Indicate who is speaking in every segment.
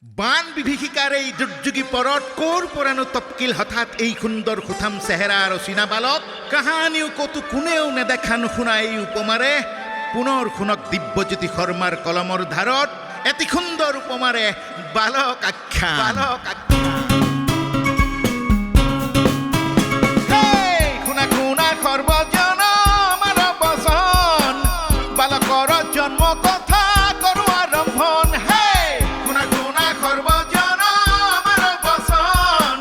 Speaker 1: বান বিভীষিকাৰ এই দুৰ্যোগী পৰত ক'ৰ পৰানো তপকিল হঠাৎ এই সুন্দৰ সুঠাম চেহেৰা আৰু চীনা বালক কাহানিও ক'তো কোনেও নেদেখা নুশুনা এই উপমাৰে পুনৰ শুনক দিব্যজ্যোতি শৰ্মাৰ কলমৰ ধাৰত এটি সুন্দৰ উপমাৰে বালক আখ্যান শুনা শুনা সৰ্বজন আমাৰ বচন বালকৰ জন্ম কথা কৰো আৰম্ভণ শুনা শুনা সৰ্বজন আমাৰ বচন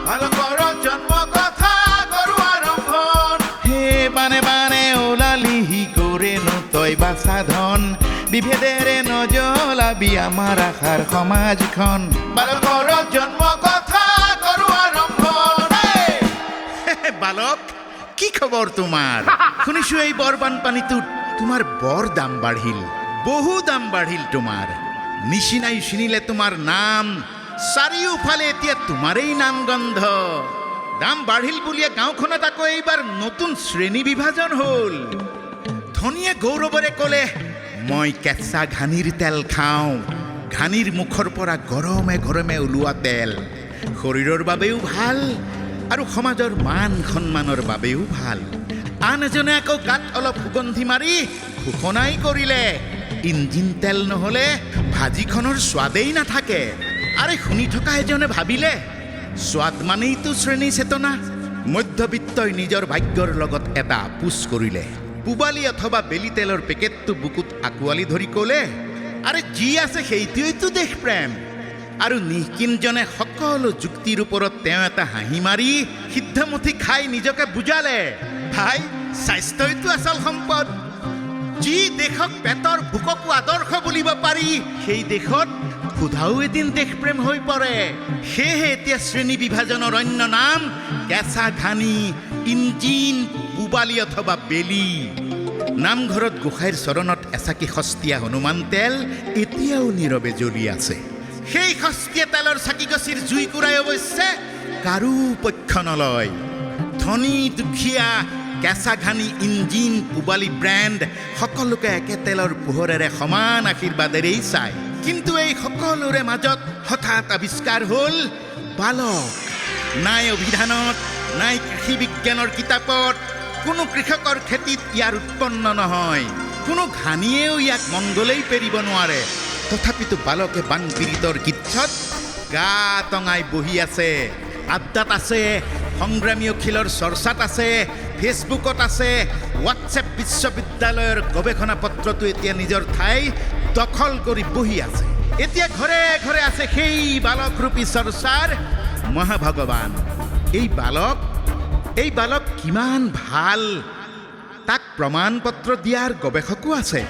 Speaker 1: বালকৰ জন্ম কথা কৰো আৰম্ভণ হে বানে বানে ওলালিহি কৰেনো তই বাচাধন বিভেদেৰে নজলাবি আমাৰ আশাৰ সমাজখন বালকৰ জন্ম কথা কৰো আৰম্ভণ বালক কি খবৰ তোমাৰ শুনিছো এই বৰ বানপানীটোত তোমাৰ বৰ দাম বাঢ়িল বহু দাম বাঢ়িল তোমাৰ নিচিনাই চিনিলে তোমাৰ নাম চাৰিওফালে এতিয়া তোমাৰেই নাম গন্ধ দাম বাঢ়িল বুলিয়ে গাঁওখনত আকৌ এইবাৰ নতুন শ্ৰেণী বিভাজন হ'ল ধনীয়ে গৌৰৱেৰে ক'লে মই কেঁচা ঘানিৰ তেল খাওঁ ঘানিৰ মুখৰ পৰা গৰমে গৰমে ওলোৱা তেল শৰীৰৰ বাবেও ভাল আৰু সমাজৰ মান সন্মানৰ বাবেও ভাল আন এজনে আকৌ গাত অলপ সুগন্ধি মাৰি ঘোষণাই কৰিলে ইঞ্জিন তেল নহ'লে ভাজিখনৰ স্বাদেই নাথাকে আৰে শুনি থকা এজনে ভাবিলে স্বাদ মানেইতো শ্ৰেণী চেতনা মধ্যবিত্তই নিজৰ ভাগ্যৰ লগত এটা আপোচ কৰিলে পুবালি অথবা বেলি তেলৰ পেকেটটো বুকুত আঁকোৱালি ধৰি ক'লে আৰে যি আছে সেইটোৱেইতো দেশপ্ৰেম আৰু নিকিনজনে সকলো যুক্তিৰ ওপৰত তেওঁ এটা হাঁহি মাৰি সিদ্ধমুঠি খাই নিজকে বুজালে ভাই স্বাস্থ্যইতো আচল সম্পদ যি দেশক পেটৰ ভোককো আদৰ্শ বুলিব পাৰি সেই দেশত ক্ষুধাও এদিন দেশপ্ৰেম হৈ পৰে সেয়েহে এতিয়া শ্ৰেণী বিভাজনৰ অন্য নাম কেঁচা ঘানি ইঞ্জিন পুবালি অথবা বেলি নামঘৰত গোসাঁইৰ চৰণত এচাকি সস্তীয়া হনুমান তেল এতিয়াও নীৰৱে জ্বলি আছে সেই সস্তীয়া তেলৰ চাকিগছিৰ জুইকুৰাই অৱশ্যে কাৰো পক্ষ নলয় ধনী দুখীয়া কেঁচা ঘানি ইঞ্জিন পুবালি ব্ৰেণ্ড সকলোকে একে তেলৰ পোহৰেৰে সমান আশীৰ্বাদেৰেই চায় কিন্তু এই সকলোৰে মাজত হঠাৎ আৱিষ্কাৰ হ'ল বালক নাই অভিধানত নাই কৃষি বিজ্ঞানৰ কিতাপত কোনো কৃষকৰ খেতিত ইয়াৰ উৎপন্ন নহয় কোনো ঘানিয়েও ইয়াক মংগলেই পেৰিব নোৱাৰে তথাপিতো বালকে বানপীড়িতৰ গীতত গা টঙাই বহি আছে আড্ডাত আছে সংগ্ৰামী অখিলৰ চৰ্চাত আছে ফেচবুকত আছে হোৱাটছএপ বিশ্ববিদ্যালয়ৰ গৱেষণা পত্ৰটো এতিয়া নিজৰ ঠাই দখল কৰি বহি আছে এতিয়া ঘৰে ঘৰে আছে সেই বালকৰূপী চৰ্চাৰ মহাভগৱান এই বালক কিমান ভাল তাক প্ৰমাণ পত্ৰ দিয়াৰ গৱেষকো আছে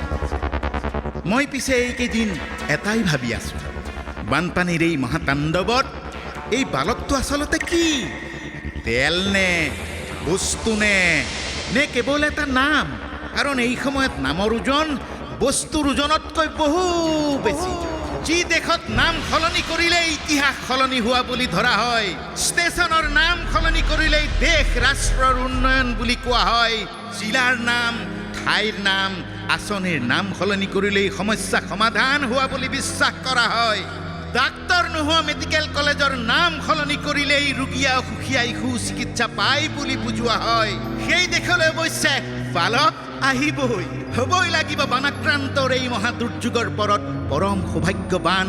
Speaker 1: মই পিছে এইকেইদিন এটাই ভাবি আছো বানপানীৰ এই মহাতাণ্ডৱত এই বালকটো আচলতে কি তেল নে বস্তু নে কেৱল এটা নাম কাৰণ এই সময়ত নামৰ ওজন বস্তুৰ ওজনতকৈ বহু বেছি যি দেশত নাম সলনি কৰিলেই ইতিহাস সলনি হোৱা বুলি ধৰা হয় ষ্টেচনৰ নাম সলনি কৰিলেই দেশ ৰাষ্ট্ৰৰ উন্নয়ন বুলি কোৱা হয় জিলাৰ নাম ঠাইৰ নাম আঁচনিৰ নাম সলনি কৰিলেই সমস্যা সমাধান হোৱা বুলি বিশ্বাস কৰা হয় ডাক্তৰ নোহোৱা মেডিকেল কলেজৰ নাম সলনি কৰিলেই ৰোগীয়া অসুখীয়াই সুচিকিৎসা পায় বুলি বুজোৱা হয় সেই দেশলৈ অৱশ্যে বালক আহিবই হ'বই লাগিব বানাক্ৰান্তৰ এই মহাদুৰ্যোগৰ পৰত পৰম সৌভাগ্যৱান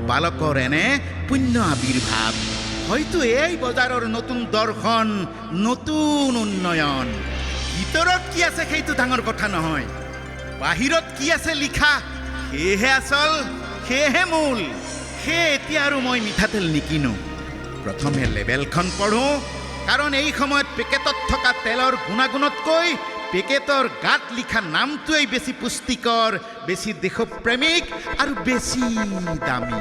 Speaker 1: বালকৰ এনে পুণ্য আৱিৰ্ভাৱ হয়তো এই বজাৰৰ নতুন দৰ্শন নতুন উন্নয়ন ভিতৰত কি আছে সেইটো ডাঙৰ কথা নহয় বাহিৰত কি আছে লিখা সেয়েহে আচল সেয়েহে মূল সেয়ে এতিয়া আৰু মই মিঠাতেল নিকিনো প্ৰথমে লেবেলখন পঢ়োঁ কাৰণ এই সময়ত পেকেটত থকা তেলৰ গুণাগুণতকৈ পেকেটৰ গাত লিখা নামটোৱেই বেছি পুষ্টিকৰ বেছি দেশপ্ৰেমিক আৰু বেছি দামী